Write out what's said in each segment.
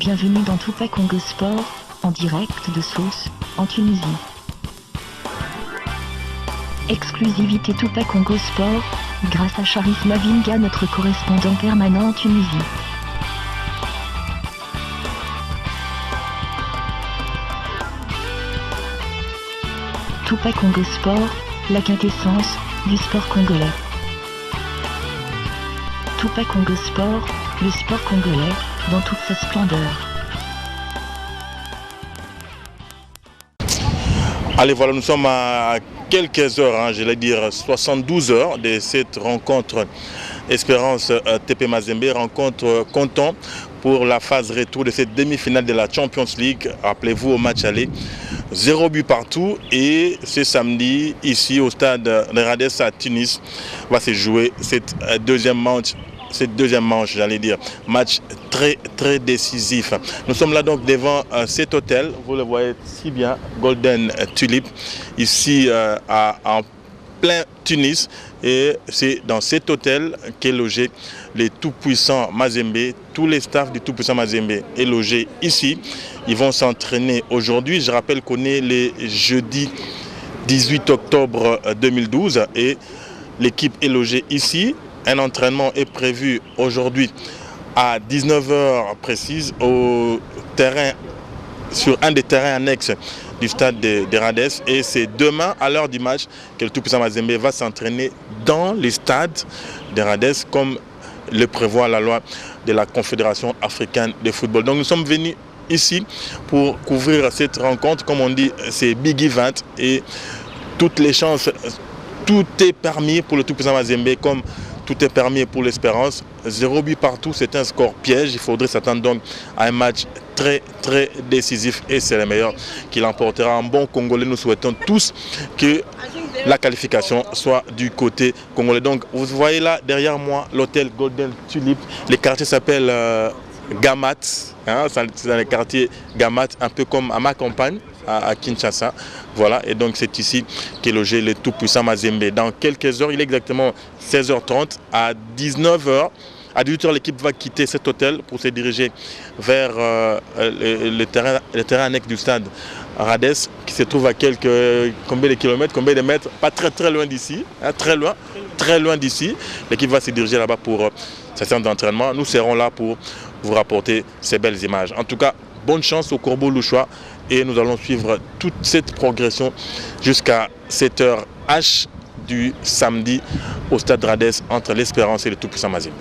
Bienvenue dans Tupac Congo Sport, en direct de Sousse, en Tunisie. Exclusivité Tupac Congo Sport, grâce à Sharif Mavinga, notre correspondant permanent en Tunisie. Tupac Congo Sport, la quintessence du sport congolais. Tupac Congo Sport, le sport congolais, dans toute sa splendeur. Allez, voilà, nous sommes à quelques heures, je vais dire 72 heures de cette rencontre Espérance TP Mazembe, rencontre comptant pour la phase retour de cette demi-finale de la Champions League. Rappelez-vous, au match aller, 0 but partout, et ce samedi, ici au stade de Radès à Tunis, va se jouer cette deuxième manche, j'allais dire, match très décisif. Nous sommes là donc devant cet hôtel, vous le voyez si bien, Golden Tulip, ici en plein Tunis, et c'est dans cet hôtel qu'est logé les tout-puissants Mazembe. Tous les staffs du tout-puissant Mazembe est logé ici. Ils vont s'entraîner aujourd'hui. Je rappelle qu'on est le jeudi 18 octobre 2012 et l'équipe est logée ici. Un entraînement est prévu aujourd'hui à 19h précise au terrain, sur un des terrains annexes du stade de Radès, et c'est demain à l'heure du match que le tout-puissant Mazembe va s'entraîner dans les stades de Radès comme le prévoit la loi de la Confédération africaine de football. Donc nous sommes venus ici pour couvrir cette rencontre. Comme on dit, c'est Big Event et toutes les chances, tout est permis pour le tout-puissant Mazembe comme tout est permis pour l'Espérance. 0 but partout, c'est un score piège. Il faudrait s'attendre donc à un match très décisif, et c'est le meilleur qui l'emportera. En bon congolais, nous souhaitons tous que la qualification soit du côté congolais. Donc vous voyez là derrière moi l'hôtel Golden Tulip. Les quartiers s'appellent Gamat, c'est dans les quartiers Gamat, un peu comme à ma campagne à Kinshasa. Voilà, et donc c'est ici qu'est logé le tout-puissant Mazembe. Dans quelques heures, il est exactement 16h30, à 19h. À 18h, l'équipe va quitter cet hôtel pour se diriger vers le terrain annexe du stade Radès, qui se trouve à combien de kilomètres, combien de mètres, pas très loin d'ici, très loin d'ici. L'équipe va se diriger là-bas pour sa séance d'entraînement. Nous serons là pour vous rapporter ces belles images. En tout cas, bonne chance au Corbeau Louchois, et nous allons suivre toute cette progression jusqu'à 7h H du samedi au stade Radès entre l'Espérance et le tout-puissant Mazembe.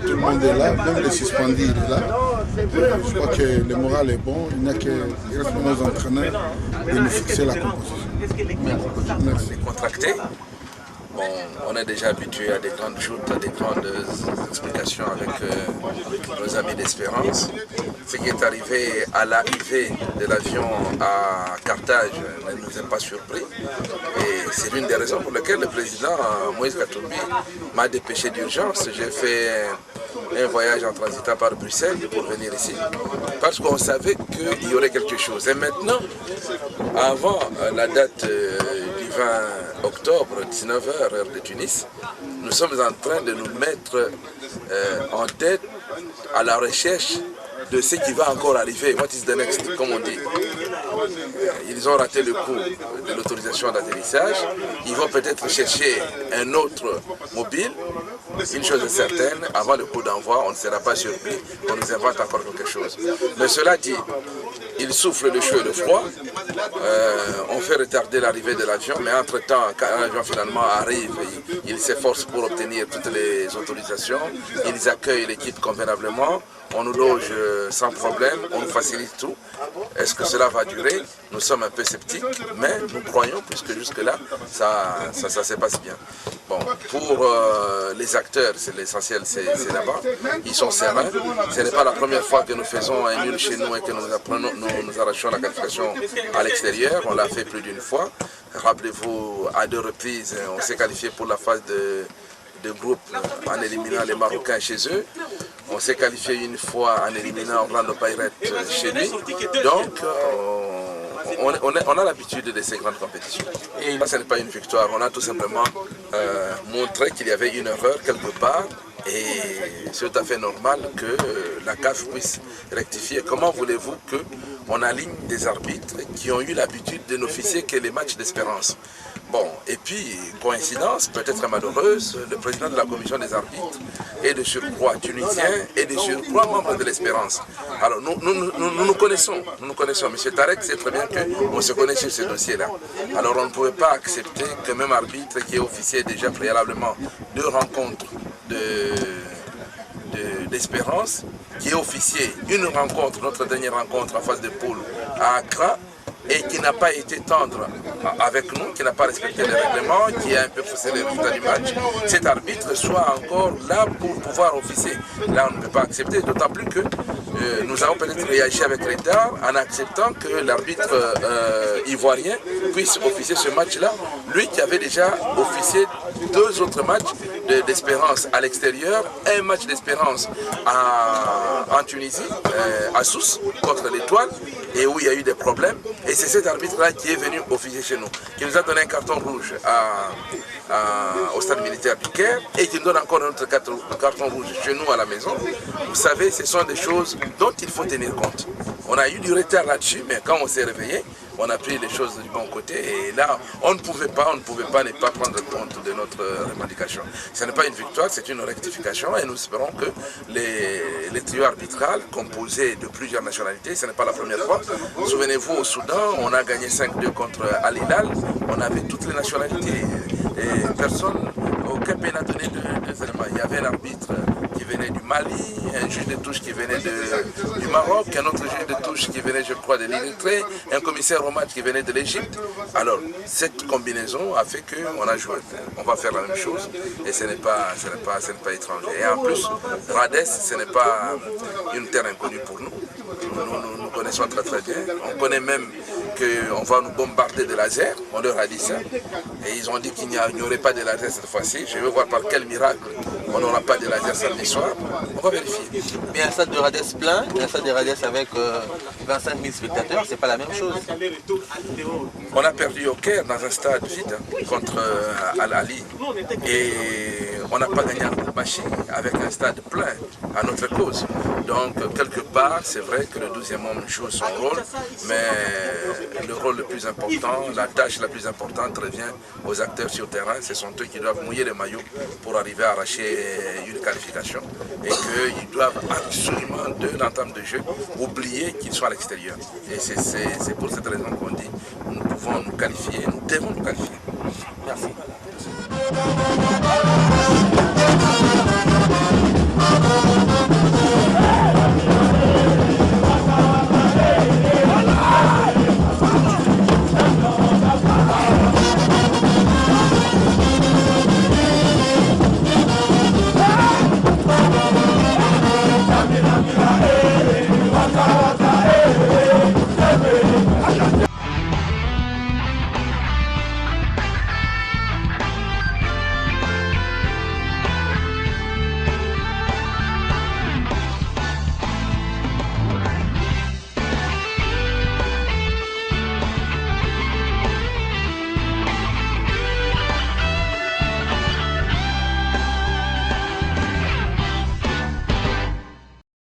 tout le monde est là, même le suspendu il est là. Je crois que le moral est bon, il n'y a que nos entraîneurs de nous fixer la composition. Merci. Contracté. Bon, on est déjà habitué à des grandes joutes, à des grandes explications avec nos amis d'Espérance. Ce qui est arrivé à l'arrivée de l'avion à Carthage ne nous est pas surpris. Et c'est l'une des raisons pour lesquelles le président Moïse Katumbi m'a dépêché d'urgence. J'ai fait un voyage en transitant par Bruxelles pour venir ici. Parce qu'on savait qu'il y aurait quelque chose. Et maintenant, avant la date du 20 octobre, 19h, heure de Tunis, nous sommes en train de nous mettre en tête à la recherche de ce qui va encore arriver. What is the next, comme on dit. Ils ont raté le coup de l'autorisation d'atterrissage. Ils vont peut-être chercher un autre mobile. Une chose est certaine, avant le coup d'envoi, on ne sera pas surpris qu'on nous invente encore quelque chose. Mais cela dit, il souffle de chaud et de froid. On fait retarder l'arrivée de l'avion, mais entre-temps, quand l'avion finalement arrive, ils s'efforcent pour obtenir toutes les autorisations. Ils accueillent l'équipe convenablement. On nous loge sans problème, on nous facilite tout. Est-ce que cela va durer? Nous sommes un peu sceptiques, mais nous croyons, puisque jusque-là, ça se passe bien. Bon, pour les acteurs, c'est l'essentiel, c'est là-bas. Ils sont sereins. Ce n'est pas la première fois que nous faisons un nul chez nous et que nous arrachons la qualification à l'extérieur. On l'a fait plus d'une fois. Rappelez-vous, à 2 reprises, on s'est qualifié pour la phase de groupe en éliminant les Marocains chez eux. On s'est qualifié une fois en éliminant Orlando Pirates chez lui. Donc, on a l'habitude de ces grandes compétitions. Et là, ce n'est pas une victoire. On a tout simplement montré qu'il y avait une erreur quelque part. Et c'est tout à fait normal que la CAF puisse rectifier. Comment voulez-vous qu'on aligne des arbitres qui ont eu l'habitude de n'officier que les matchs d'Espérance? Bon, et puis, coïncidence peut-être malheureuse, le président de la commission des arbitres est de surcroît tunisien et de surcroît membre de l'Espérance. Alors, nous connaissons, M. Tarek sait très bien qu'on se connaît sur ce dossier-là. Alors, on ne pouvait pas accepter que même arbitre qui est officié déjà préalablement 2 rencontres d'Espérance, qui est officié une rencontre, notre dernière rencontre en phase de poule à Accra, et qui n'a pas été tendre avec nous, qui n'a pas respecté les règlements, qui a un peu faussé les résultats du match, cet arbitre soit encore là pour pouvoir officier. Là, on ne peut pas accepter, d'autant plus que nous avons peut-être réagi avec retard en acceptant que l'arbitre ivoirien puisse officier ce match-là, lui qui avait déjà officié 2 autres matchs d'Espérance à l'extérieur, un match d'Espérance en Tunisie, à Sousse, contre l'Étoile, et où il y a eu des problèmes. Et c'est cet arbitre-là qui est venu officier chez nous, qui nous a donné un carton rouge au stade militaire du Caire et qui nous donne encore un autre carton rouge chez nous à la maison. Vous savez, ce sont des choses dont il faut tenir compte. On a eu du retard là-dessus, mais quand on s'est réveillé, on a pris les choses du bon côté et là, on ne pouvait pas ne pas prendre compte de notre revendication. Ce n'est pas une victoire, c'est une rectification et nous espérons que les trios arbitrales composés de plusieurs nationalités, ce n'est pas la première fois. Souvenez-vous, au Soudan, on a gagné 5-2 contre Al Hilal, on avait toutes les nationalités et personne, aucun pays n'a donné de éléments. Il y avait un arbitre qui venait du Mali, un juge de touche qui venait du Maroc, un autre juge de touche qui venait, je crois, de l'Érythrée, un commissaire au match qui venait de l'Égypte. Alors, cette combinaison a fait qu'on a joué. On va faire la même chose et ce n'est pas étranger. Et en plus, Radès, ce n'est pas une terre inconnue pour nous. Nous connaissons très très bien. On connaît même qu'on va nous bombarder de lasers. On leur a dit ça. Et ils ont dit qu'il n'y aurait pas de laser cette fois-ci. Je vais voir par quel miracle on n'aura pas de laser samedi soir. On va vérifier. Mais un stade de Radès plein, un stade de Radès avec 25 000 spectateurs, c'est pas la même chose. On a perdu au Caire dans un stade vide contre Al-Ali. Et on n'a pas gagné à Bachi avec un stade plein à notre cause. Donc, quelque part, c'est vrai que le 12e homme joue son rôle, mais le rôle le plus important, la tâche la plus importante revient aux acteurs sur le terrain. Ce sont eux qui doivent mouiller les maillots pour arriver à arracher une qualification et qu'ils doivent absolument, de l'entame de jeu, oublier qu'ils sont à l'extérieur. Et c'est pour cette raison qu'on dit nous pouvons nous qualifier, nous devons nous qualifier. Merci.